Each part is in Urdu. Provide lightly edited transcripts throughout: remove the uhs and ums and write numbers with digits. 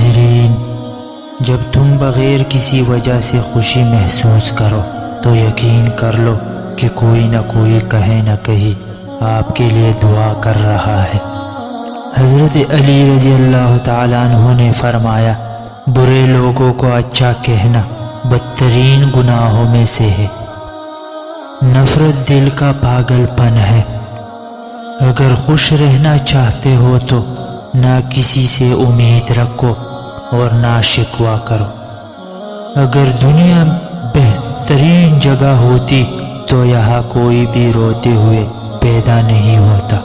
ناظرین، جب تم بغیر کسی وجہ سے خوشی محسوس کرو تو یقین کر لو کہ کوئی نہ کوئی کہیں نہ کہیں آپ کے لیے دعا کر رہا ہے۔ حضرت علی رضی اللہ تعالیٰ عنہ نے فرمایا، برے لوگوں کو اچھا کہنا بدترین گناہوں میں سے ہے۔ نفرت دل کا پاگل پن ہے۔ اگر خوش رہنا چاہتے ہو تو نہ کسی سے امید رکھو اور نہ شکوہ کرو۔ اگر دنیا بہترین جگہ ہوتی تو یہاں کوئی بھی روتے ہوئے پیدا نہیں ہوتا۔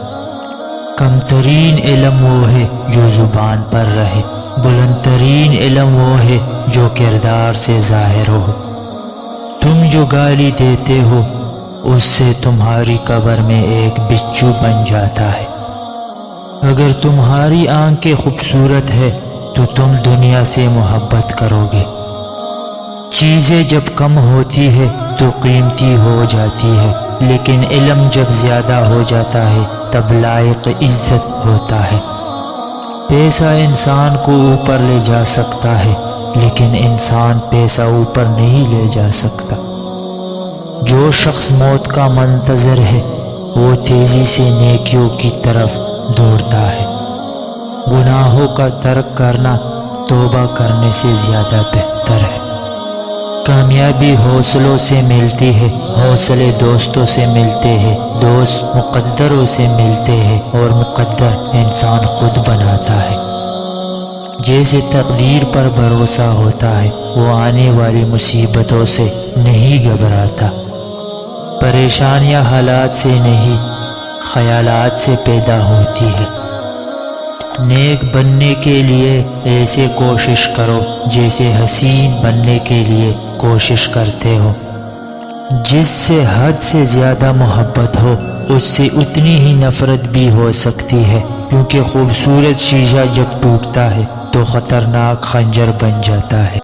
کم ترین علم وہ ہے جو زبان پر رہے، بلند ترین علم وہ ہے جو کردار سے ظاہر ہو۔ تم جو گالی دیتے ہو اس سے تمہاری قبر میں ایک بچھو بن جاتا ہے۔ اگر تمہاری آنکھیں خوبصورت ہے تو تم دنیا سے محبت کرو گے۔ چیزیں جب کم ہوتی ہے تو قیمتی ہو جاتی ہے، لیکن علم جب زیادہ ہو جاتا ہے تب لائق عزت ہوتا ہے۔ پیسہ انسان کو اوپر لے جا سکتا ہے، لیکن انسان پیسہ اوپر نہیں لے جا سکتا۔ جو شخص موت کا منتظر ہے وہ تیزی سے نیکیوں کی طرف دوڑتا ہے۔ گناہوں کا ترک کرنا توبہ کرنے سے زیادہ بہتر ہے۔ کامیابی حوصلوں سے ملتی ہے، حوصلے دوستوں سے ملتے ہیں، دوست مقدروں سے ملتے ہیں اور مقدر انسان خود بناتا ہے۔ جیسے تقدیر پر بھروسہ ہوتا ہے وہ آنے والی مصیبتوں سے نہیں گھبراتا۔ پریشانیاں حالات سے نہیں خیالات سے پیدا ہوتی ہے۔ نیک بننے کے لیے ایسے کوشش کرو جیسے حسین بننے کے لیے کوشش کرتے ہو۔ جس سے حد سے زیادہ محبت ہو اس سے اتنی ہی نفرت بھی ہو سکتی ہے، کیونکہ خوبصورت شیشہ جب ٹوٹتا ہے تو خطرناک خنجر بن جاتا ہے۔